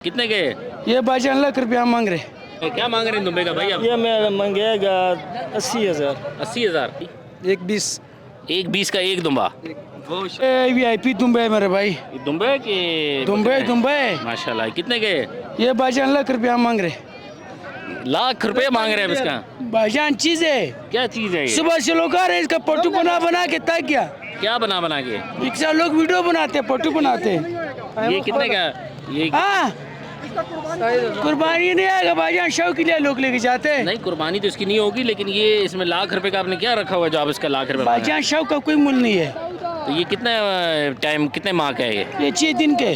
कितने के? ये भाईजान ₹1,00,000 मांग रहे। क्या मांग रहे हैं दुम्बे का भाई आप? ये मैं मांगेगा 80,000। 80,000। एक 20 एक 20 का एक दुम्बा। VIP दुम्बे है मेरे भाई। ये दुम्बे के दुम्बे माशाल्लाह। कितने के? ये भाईजान ₹1,00,000 मांग रहे। ₹1,00,000 मांग रहे हैं इसका। भाईजान चीज है, क्या चीज है ये? सुबह से लोग आ रहे हैं, इसका पट्टू बना के तक गया। क्या बना के? रिक्शा लोग वीडियो बनाते हैं, पट्टू बनाते हैं। ये कितने का? ये हाँ कुर्बानी नहीं आएगा भाईजान, शौक के लिए लोग लेके जाते हैं। नहीं, कुर्बानी तो इसकी नहीं होगी, लेकिन ये इसमें ₹1,00,000 का आपने क्या रखा हुआ है जो आप इसका ₹1,00,000 भाईजान शौक का कोई मूल्य नहीं है। तो ये कितना टाइम, कितने माह का है ये? 6 दिन के।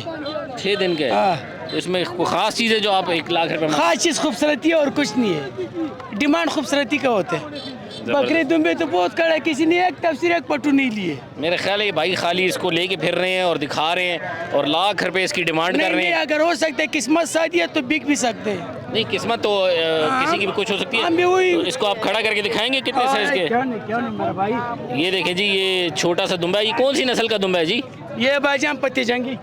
6 दिन का है। हाँ। तो इसमें कोई खास चीज़ है जो आप ₹1,00,000 खास चीज खूबसूरती है और कुछ नहीं है। डिमांड खूबसूरती का होता है। बकरे दुम्बे तो बहुत कड़ा है, किसी ने एक तफसीर एक पट्टू नहीं लिए। मेरे ख्याल है ये भाई खाली इसको लेके फिर रहे हैं और दिखा रहे हैं और ₹1,00,000 इसकी डिमांड कर रहे हैं। अगर हो सकता है किस्मत साथ है तो बिक भी सकते हैं। नहीं, किस्मत तो किसी की भी कुछ हो सकती है। हम भी वही। तो इसको आप खड़ा करके दिखाएंगे कितने साइज के? क्यों नहीं मेरा भाई। ये देखें जी, ये छोटा सा दुम्बा है। ये कौन सी नस्ल का दुम्बा है जी? ये भाईजान पत्ती जंगी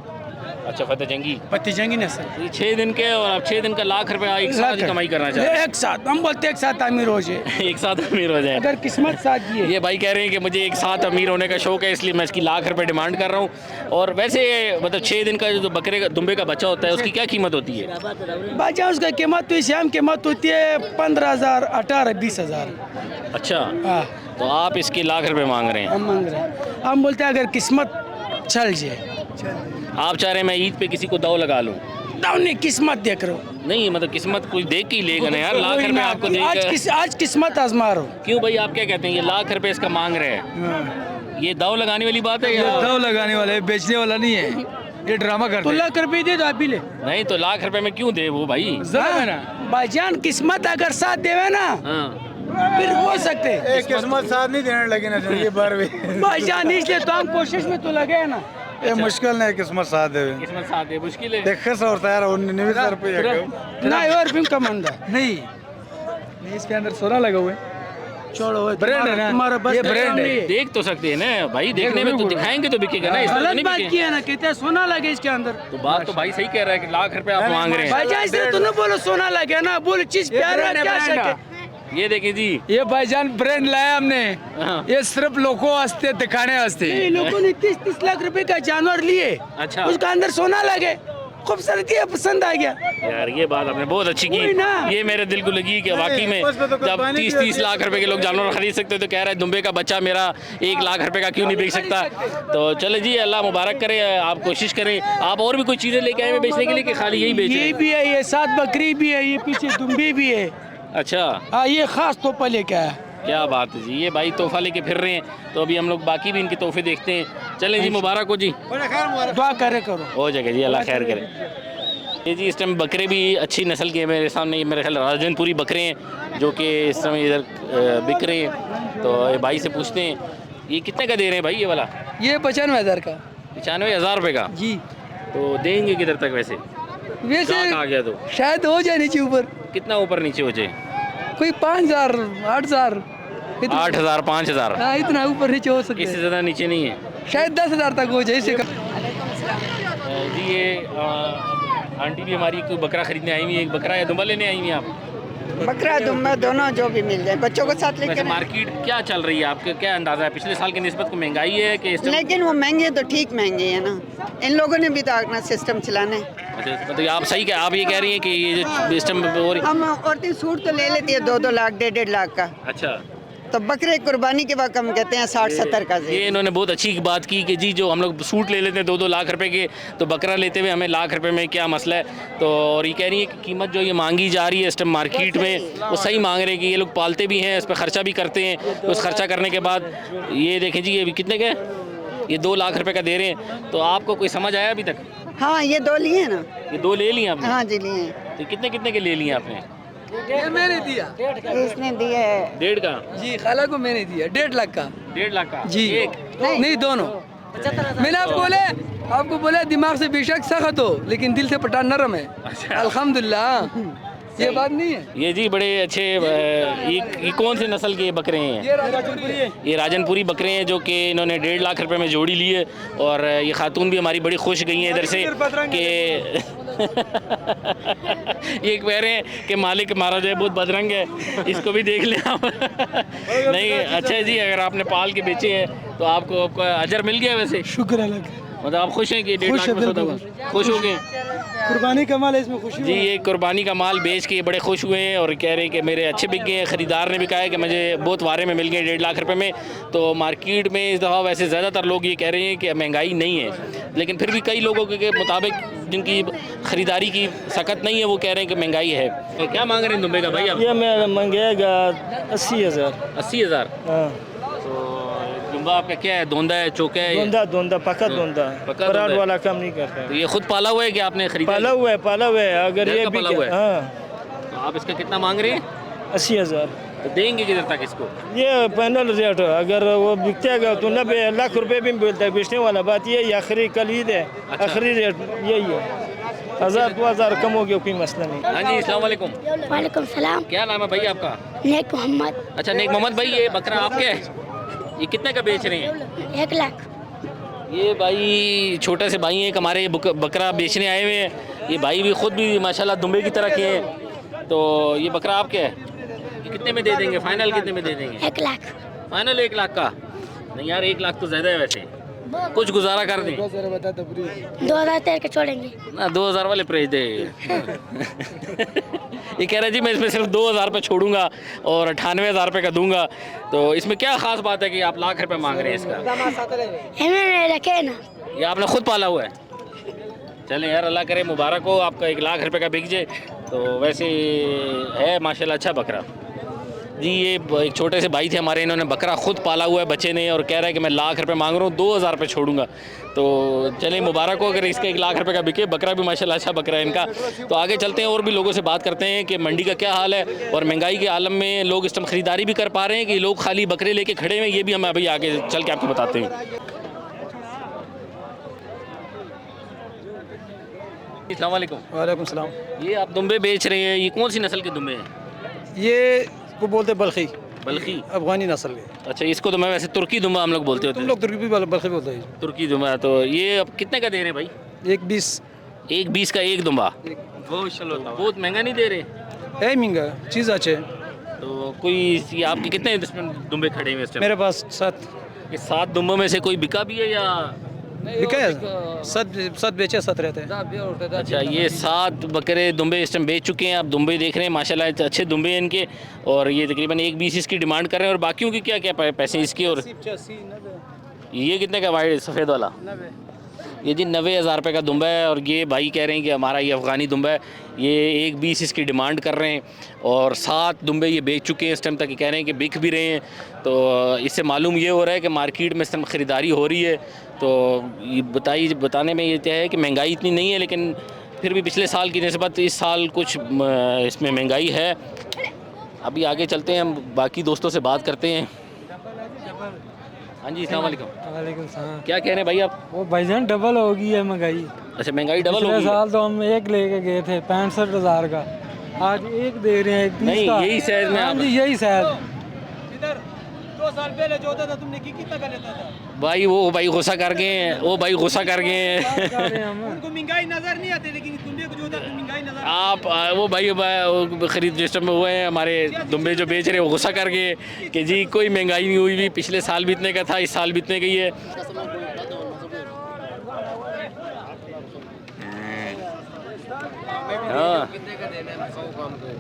फतेह जंगी नस्ल। ये 6 दिन के और आप 6 दिन का ₹1,00,000 एक साथ ही कमाई करना चाहते हैं। एक साथ हम बोलते एक साथ अमीर हो जाए। एक साथ अमीर हो जाए। अगर किस्मत साथ दिए। ये भाई कह रहे हैं कि मुझे एक साथ अमीर होने का शौक है, इसलिए मैं इसकी ₹1,00,000 डिमांड कर रहा हूँ। और वैसे मतलब 6 दिन का जो बकरे का दुम्बे का बच्चा होता है उसकी क्या कीमत होती है? भाईजान उसका कीमत तो इसे हम कीमत होती है 15,000, 18, 20,000। अच्छा, हाँ तो आप इसके ₹1,00,000 मांग रहे हैं। हम मांग रहे हैं। हम बोलते हैं अगर किस्मत चल जाए। आप चाह रहे हैं मैं ईद पे किसी को दाव लगा लूँ? नहीं किस्मत देख रहे हो। नहीं, मतलब किस्मत कुछ देख के ही लेगा ना यार। ₹1,00,000 आपको देगा। आज किस्मत आजमा रहा हूँ। क्यों भाई, आप क्या कहते हैं? ये ₹1,00,000 इसका मांग रहे हैं। ये दाव लगाने वाली बात है या? दाव लगाने वाला है, बेचने वाला नहीं है। ये ड्रामा करते तो ₹1,00,000 दे दो आप भी ले। नहीं तो ₹1,00,000 में क्यों दे वो भाई? भाईजान किस्मत अगर साथ देवे ना हाँ, फिर हो सकते। किस्मत साथ नहीं देने लगे ना ये बार भी। भाईजान इसलिए तो हम कोशिश में तो लगे हैं ना। ये मुश्किल नहीं किस्मत साथ दे। किस्मत साथ दे, मुश्किल है। देखे सौ यार ₹99 नहीं और भी कम अंदा नहीं, इसके अंदर सोना लगा हुआ है। छोड़ो ब्रांड है ना, तुम्हारा बस ये ब्रांड है। देख तो सकते हैं ना भाई, देखने में तो दिखाएंगे तो बिकेगा ना। इस तरह तो गलत नहीं बात बिकेगा। किया ना, कहते हैं सोना लगे इसके अंदर। तो बात तो भाई सही कह रहा है कि ₹1,00,000 आप मांग रहे हैं। भाईजान इसलिए तो ना बोलो सोना लगे ना, बोलो चीज प्यारा है, क्या शक है। ये देखें जी। ये भाईजान ब्रांड लाया हमने, हाँ। ये सिर्फ लोगों वास्ते दिखाने वास्ते। ये लोगों ने 30-30 लाख रुपए का जानवर लिए। अच्छा। उसका अंदर सोना लगे, खूबसूरती है, पसंद आ गया। यार ये बात आपने बहुत अच्छी की। वही ना। ये मेरे दिल को लगी कि वाकई में उसमें तो जब कुर्बानी 30-30 लाख रुपए के लोग जानवर खरीद सकते तो कह रहा है दुम्बे का बच्चा मेरा ₹1,00,000 का क्यों नहीं बिक सकता। तो चले जी, अल्लाह मुबारक करे, आप कोशिश करें। आप और भी कोई चीज़ें लेके आए हैं बेचने के लिए कि खाली यही बेच रहे ये हैं? भी है, ये 7 बकरी भी है, ये पीछे दुम्बी भी है। अच्छा, हाँ ये खास तोहफा लेके आया। क्या बात है जी। ये भाई तोहफा लेके फिर रहे हैं, तो अभी हम लोग बाकी भी इनके तोहफे देखते हैं। चलें जी, मुबारक हो जी। दुआ करे करो। हो जाएगा जी, अल्लाह खैर करे। ये जी इस टाइम बकरे भी अच्छी नस्ल के मेरे सामने, ये मेरे ख्याल राजनपुरी बकरे हैं जो कि इस समय इधर बिक रहे हैं। तो ये भाई से पूछते हैं ये कितने का दे रहे हैं भाई ये वाला? ये 95,000 का 95,000 का। जी। तो देंगे किधर तक वैसे? वैसे गाहक आ गया तो शायद हो जाए नीचे ऊपर, कितना ऊपर नीचे हो जाए? कोई 5,000, 8,000, 8,000, 5,000? हाँ इतना ऊपर नीचे हो सकता इससे है। ज़्यादा नीचे नहीं है शायद 10,000 तक हो जाए इससे कम। जी। ये आंटी भी हमारी कोई बकरा खरीदने आई हुई है, एक बकरा या दुम्बा लेने आई हुई हैं आप? बकरा दुम्बा दोनों जो भी मिल जाए, बच्चों को साथ वैसे लेकर। मार्केट क्या चल रही है आपके, क्या अंदाज़ा है? पिछले साल की निस्बत को महंगाई है कि इस टाइम? लेकिन वो महंगे तो ठीक महंगे हैं ना, इन लोगों ने भी तो अपना सिस्टम चलाना है। अच्छा, मतलब आप सही क्या, आप ये कह रही हैं कि ये जो इस टाइम हो रही? हम औरतें सूट तो ले लेती है 2-2 लाख, 1.5 लाख का, अच्छा, तो बकरे कुर्बानी के वक्त हम कहते हैं 60-70 का ये ज़ेर। इन्होंने बहुत अच्छी बात की कि जी जो हम लोग सूट ले लेते हैं 2-2 लाख रुपए के, तो बकरा लेते हुए हमें ₹1,00,000 में क्या मसला है। तो और ये कह रही है कि कीमत जो ये मांगी जा रही है इस टाइम मार्केट में, वो सही मांग रहे हैं कि ये लोग पालते भी हैं, इस पर ख़र्चा भी करते हैं। तो उस खर्चा करने के बाद ये देखें जी, ये भी कितने के, ये ₹2,00,000 का दे रहे हैं। तो आपको कोई समझ आया अभी तक? हाँ ये 2 लिए ना। ये 2 ले लिए आपने? हाँ जी लिए। तो कितने कितने के ले लिए आपने? ये मैंने दिया, इसने दिए है 1.5 का? जी खाला को मैंने दिया 1.5 लाख का। 1.5 लाख का जी एक? नहीं दोनों। मैंने आपको बोले दिमाग से बेशक सख्त हो लेकिन दिल से पठान नरम है। अच्छा। अल्हम्दुलिल्लाह ये बात नहीं है। ये जी बड़े अच्छे ये कौन से नस्ल के बकरे हैं? ये राजनपुरी बकरे हैं जो कि इन्होंने 1.5 लाख रुपए में जोड़ी ली है। और ये खातून भी हमारी बड़ी खुश गई हैं इधर से कि ये कह रहे हैं कि मालिक हमारा जो है बहुत बदरंग है, इसको भी देख लें आप। नहीं अच्छा है जी, अगर आपने पाल के बेचे हैं तो आपको आपका अजर मिल गया वैसे? शुक्र अल्लाह का। मतलब आप खुश हैं कि 1.5 लाख में सौदा हुआ? खुश हो गए कुर्बानी का माल है, इसमें खुशी जी। ये कुर्बानी का माल बेच के बड़े खुश हुए हैं और कह रहे हैं कि मेरे अच्छे बिक गए हैं। ख़रीदार ने भी कहा है कि मुझे बहुत वारे में मिल गए 1.5 लाख रुपए में। तो मार्केट में इस दफ़ा वैसे ज़्यादातर लोग ये कह रहे हैं कि महंगाई नहीं है, लेकिन फिर भी कई लोगों के मुताबिक जिनकी ख़रीदारी की सकत नहीं है वो कह रहे हैं कि महंगाई है। तो क्या मांग रहे हैं दुम्बे का भाई आप? ये मैं मंगेगा 80,000। 80,000। हाँ, तो दुम्बा आपका क्या है? धोंदा है, चौका है? धोंदा पक्का धोंदा, पक्का पराठ धोंदा है। वाला काम नहीं करता तो ये खुद पाला हुआ है कि आपने खरीदा? पाला हुआ है। अगर घर ये का भी पाला हुआ है? हाँ, तो आप इसका कितना मांग रहे हैं? 80,000। तो देंगे किधर तक इसको? ये फाइनल रेट है, अगर वो बिकतेगा तो 90 लाख रुपए भी मिलता है। बेचने वाला बात ये है, आखिरी कलीद है। अच्छा। आखिरी रेट यही है, 1000-2000 कम हो गया, कोई मसला नहीं। हाँ जी, अस्सलाम वालेकुम। वालेकुम सलाम। क्या नाम है भाई आपका? नेक मोहम्मद। अच्छा नेक मोहम्मद भाई, ये बकरा आपके है? ये कितने का बेच रहे हैं? 1 लाख। ये भाई छोटे से भाई हैं हमारे, बकरा बेचने आए हुए हैं। ये भाई भी खुद भी माशाल्लाह दुम्बे की तरह के हैं। तो ये बकरा आपके है? ये कितने में दे देंगे? फाइनल कितने में दे देंगे? 1 लाख। फाइनल 1 लाख का? नहीं यार, 1 लाख तो ज़्यादा है वैसे, कुछ गुजारा कर दें 2000 तेरे के छोड़ेंगे। ना। 2000 वाले प्राइस दे। ये कह रहा है जी मैं इसमें सिर्फ 2000 रुपये छोड़ूंगा और 98,000 रुपये का दूंगा। तो इसमें क्या ख़ास बात है कि आप लाख रुपये मांग रहे हैं इसका? इन्होंने रखे ना। ये आपने खुद पाला हुआ है? चलें यार, अल्लाह करे मुबारक हो आपका, 1 लाख रुपए का बिक जाए। तो वैसे है माशाल्लाह अच्छा बकरा जी। ये एक छोटे से भाई थे हमारे, इन्होंने बकरा खुद पाला हुआ है बच्चे ने, और कह रहा है कि मैं लाख रुपए मांग रहा हूँ, 2000 रुपये छोड़ूंगा। तो चलें मुबारक हो अगर इसका 1 लाख रुपए का बिके। बकरा भी माशाल्लाह अच्छा बकरा है इनका। तो आगे चलते हैं और भी लोगों से बात करते हैं कि मंडी का क्या हाल है और महंगाई के आलम में लोग इस टाइम ख़रीदारी भी कर पा रहे हैं कि लोग खाली बकरे लेके खड़े हैं, ये भी हम अभी आगे चल के आपको बताते हैं। अस्सलाम वालेकुम। वालेकुम सलाम। ये आप दुम्बे बेच रहे हैं, ये कौन सी नस्ल के दुम्बे हैं? ये को बोलते बल्खी, बल्खी, अफगानी नस्ल के। अच्छा, इसको तो मैं वैसे तुर्की दुम्बा हम लोग बोलते होते तुम हैं। लोग तुर्की बल्खी बोलते हैं। तुर्की दुम्बा। तो ये अब कितने का दे रहे हैं भाई? 1.20। 1.20 का एक दुम्बा? बहुत महंगा नहीं दे रहे? है महंगा चीज़ अच्छे। तो कोई ये आपके कितने दुम्बे खड़े हुए इस टाइम? मेरे पास 7 ये 7 दुम्बों में से कोई बिका भी है या? बिका है, 7 बेचे 7 रहते हैं। अच्छा, ये 7 बकरे दुम्बे इस टाइम बेच चुके हैं। आप दुम्बे देख रहे हैं माशाल्लाह अच्छे दुम्बे हैं इनके, और ये तकरीबन 1.20 इसकी डिमांड कर रहे हैं। और बाकियों की क्या क्या पैसे इसके? और ये कितने का वाइट सफ़ेद वाला? ये जी 90,000 रुपये का दुम्बा है। और ये भाई कह रहे हैं कि हमारा ये अफ़गानी दुम्बा है, ये 1.20 इसकी डिमांड कर रहे हैं। और 7 दुम्बे ये बेच चुके हैं इस टाइम तक, कह रहे हैं कि बिक भी रहे हैं। तो इससे मालूम ये हो रहा है कि मार्केट में इस टाइम ख़रीदारी हो रही है। तो ये बताने में ये क्या है कि महंगाई इतनी नहीं है, लेकिन फिर भी पिछले साल की निस्बत इस साल कुछ इसमें महंगाई है। अभी आगे चलते हैं, हम बाकी दोस्तों से बात करते हैं। हाँ जी, अस्सलाम वालेकुम। वालेकुम सलाम। क्या कह रहे हैं भाई आप? वो भाईजान डबल हो गई है महंगाई। अच्छा, महंगाई डबल हो पिछले गई है? साल तो हम 1 लेके गए थे 65,000 का, आज 1 दे रहे हैं 1.20 नहीं, का। यही साइज में हाँ आप? जी, यही साइज। इधर 2 साल पहले जो होता था तुमने कितना का लेता था? भाई वो भाई गुस्सा कर गए हैं, वो भाई गुस्सा कर गए हैं। उनको महंगाई नजर नहीं आती, लेकिन दुम्बे को जो होता है महंगाई नजर आप वो भाई वो खरीद रजिस्टर में हुए हैं हमारे दुम्बे जो बेच रहे हैं, वो गुस्सा कर गए कि जी कोई महंगाई नहीं हुई भी, पिछले साल भी इतने का था, इस साल भी इतने का ही है। हाँ,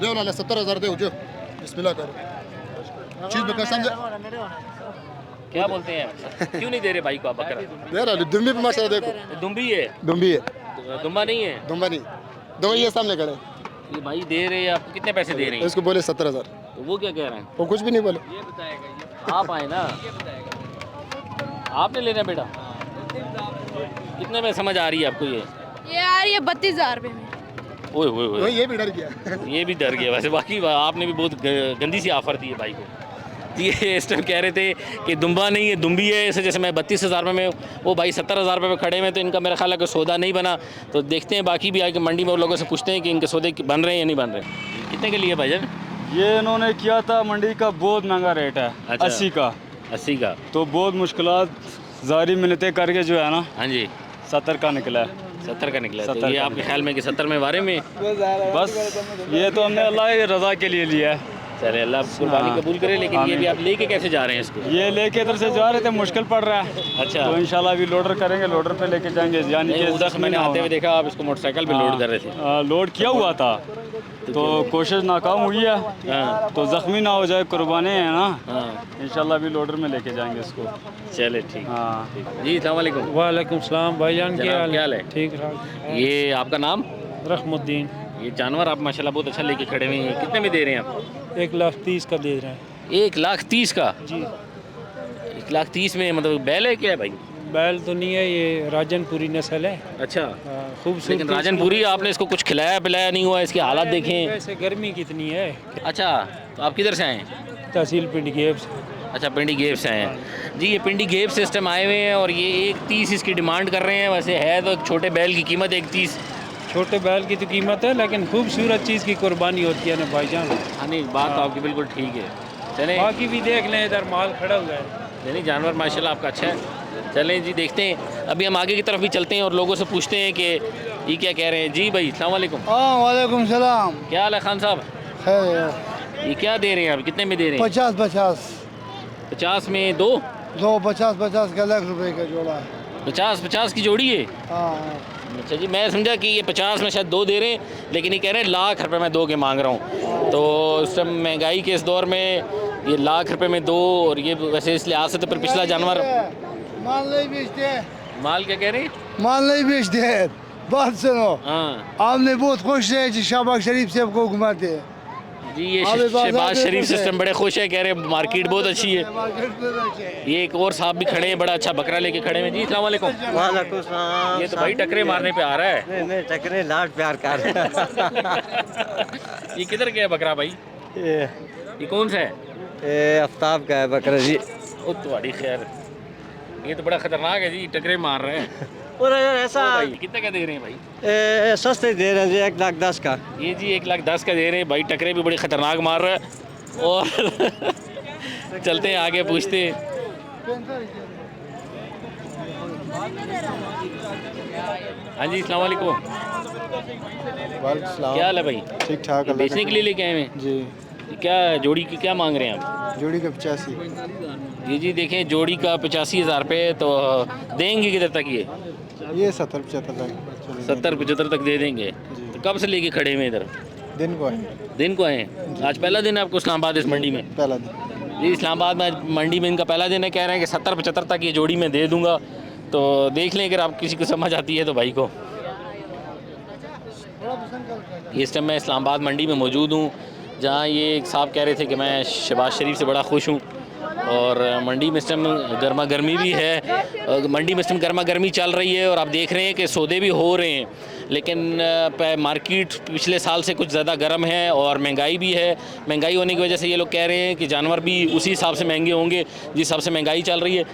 देव ना 70,000 देव जो बिस्मिल्लाह करो चीज में कसम क्या बोलते हैं? क्यों नहीं दे रहे भाई को आप बकरा? दे रहा दुम्बी पे माशा देखो दुम्बी है, दुम्बी है, दुम्बा नहीं है? दुम्बा नहीं, दो ये सामने खड़े ये भाई दे रहे हैं, आपको कितने पैसे दे रहे हैं? इसको बोले 70,000, तो वो क्या कह रहे हैं? वो कुछ भी नहीं बोले। आप आए ना, आपने लेना है बेटा। कितने में समझ आ रही है आपको ये? यार ये 32,000 रुपये में। ओए ओए ओए, ये भी डर गया। ये भी डर गया। वैसे बाकी आपने भी बहुत गंदी सी ऑफर दी है भाई को। ये इस टाइम कह रहे थे कि दुम्बा नहीं है, दुम्बी है। इसे जैसे मैं 32,000 रुपये में, वो भाई 70,000 रुपये में खड़े हुए, तो इनका मेरा ख्याल है कि सौदा नहीं बना। तो देखते हैं, बाकी भी आके मंडी में लोगों से पूछते हैं कि इनके सौदे बन रहे हैं या नहीं बन रहे। कितने के लिए भाईजान? ये इन्होंने किया था मंडी का, बहुत महंगा रेट है, अच्छा। 80 का। 80 का। तो बहुत मुश्किलात जारी मिन्नतें करके जो है ना हाँ जी 70 का निकला है। 70 का निकला है। 70 तो ये का आपके ख्याल में कि 70 में वारे में? बस ये तो हमने अल्लाह की रज़ा के लिए लिया है। चले अल्लाह कुर्बानी हाँ। कबूल करे। लेकिन ये भी आप लेके कैसे जा रहे हैं इसको? ये लेके इधर से जा रहे थे, मुश्किल पड़ रहा है। अच्छा। तो इंशाल्लाह अभी लोडर करेंगे, लोडर पे लेके जाएंगे, यानी कि उधर से मैंने आते हुए देखा आप इसको मोटरसाइकिल पे लोड कर रहे थे। लोड किया हुआ था तो कोशिश नाकाम हुई है। हाँ। तो ज़ख्मी ना हो जाए, कुर्बानी है ना। हाँ इंशाल्लाह अभी लोडर में लेके जाएंगे इसको। चले ठीक। हाँ जी अस्सलाम वालेकुम। वालेकुम सलाम भाईजान, जनाब, क्या हाल है? ठीक ठाक। ये आपका नाम? रखमुद्दीन। ये जानवर आप माशाल्लाह बहुत अच्छा लेके खड़े हुए हैं। कितने में दे रहे हैं आप? 1,30,000 का दे रहे हैं 1,30,000 का? जी। 1,30,000 में मतलब बैल है क्या है भाई? बैल तो नहीं है, ये राजनपुरी नस्ल है। अच्छा। खूबसूरत। लेकिन राजनपुरी आपने इसको कुछ खिलाया पिलाया नहीं हुआ, इसके हालात देखें। वैसे गर्मी कितनी है। अच्छा तो आप किधर से आए हैं? तहसील पिंड गेब से। अच्छा पिंडी गेब से आए हैं। जी ये पिंडी गेब से इस टाइम आए हुए हैं और ये 1,30,000 इसकी डिमांड कर रहे हैं। वैसे है तो एक छोटे बैल की कीमत 1,30,000। छोटे बैल की तो कीमत है, लेकिन खूबसूरत चीज़ की कुर्बानी होती है ना भाईजान। हाँ नहीं बात तो आपकी बिल्कुल ठीक है। चलें बाकी भी देख लें, इधर माल खड़ा हुआ है। नहीं जानवर माशाल्लाह आपका अच्छा है। चलें जी देखते हैं, अभी हम आगे की तरफ भी चलते हैं और लोगों से पूछते हैं कि ये क्या कह रहे हैं। जी भाई अस्सलाम वालेकुम। हाँ वालेकुम सलाम। क्या हाल है खान साहब? खैर ये क्या दे रहे हैं आप? कितने में दे रहे हैं? 50 50 में दो? 50 का लाख रुपए का जोड़ा है। 50 की जोड़ी है? हाँ अच्छा जी मैं समझा कि ये 50 में शायद दो दे रहे हैं, लेकिन ये कह रहे हैं लाख रुपए में दो के मांग रहा हूँ। तो इस टाइम महंगाई के इस दौर में ये लाख रुपए में दो, और ये वैसे इस लिहाज से तो फिर पिछला जानवर माल नहीं बेचते। माल क्या कह रहे हैं? माल नहीं बेचते। बात सुनो, हाँ आपने बहुत खुश है जी, शहबाज शरीफ से आपको घुमाते हैं। जी ये अभी बाजार शहबाज में शरीफ कुछ है। सिस्टम बड़े खुश है, कह रहे हैं मार्केट बहुत अच्छी है। ये एक और साहब भी खड़े हैं, बड़ा अच्छा बकरा लेके खड़े हैं। जी अस्सलाम वालेकुम। वालेकुम सलाम। ये तो भाई टकरे मारने पे आ रहा है। नहीं नहीं, टकरे लाड प्यार कर। ये किधर गया बकरा भाई? ये कौन सा है? ये आफ्ताब का है बकरा जी। ओ तुम्हारी खैर, ये तो बड़ा खतरनाक है जी, टकरे मार रहे हैं। और ऐसा ओ भाई कितने का दे रहे हैं भाई? सस्ते दे रहे हैं जी, 1,10,000 का। ये जी 1,10,000 का दे रहे हैं भाई। टकरे भी बड़ी खतरनाक मार रहा है। और चलते हैं आगे पूछते हैं। हाँ जी अस्सलाम वालेकुम। क्या हाल है भाई? ठीक ठाक। बेचने के लिए लेके आए हैं? जी क्या जोड़ी की क्या मांग रहे हैं आप? जोड़ी का 85। जी देखें जोड़ी का 85,000 रुपये। तो देंगे किधर तक ये? 70-75 तक 70-75 तक दे देंगे। तो कब से लेके खड़े हुए इधर? दिन को है। दिन को आए हैं? आज पहला दिन है आपको इस्लामाबाद इस मंडी में? पहला दिन। जी इस्लामाबाद में मंडी में इनका पहला दिन है। कह रहे हैं कि 70-75 तक ये जोड़ी में दे दूंगा। तो देख लें अगर आप किसी को समझ आती है तो भाई को। इस टाइम मैं इस्लामाबाद मंडी में मौजूद हूँ, जहाँ ये एक साहब कह रहे थे कि मैं शहबाज शरीफ से बड़ा खुश हूँ। और मंडी में इस टाइम गर्मा गर्मी भी है। मंडी में इस टाइम गर्मा गर्मी चल रही है और आप देख रहे हैं कि सौदे भी हो रहे हैं। लेकिन मार्केट पिछले साल से कुछ ज़्यादा गर्म है और महंगाई भी है। महंगाई होने की वजह से ये लोग कह रहे हैं कि जानवर भी उसी हिसाब से महंगे होंगे जिस हिसाब से महंगाई चल रही है।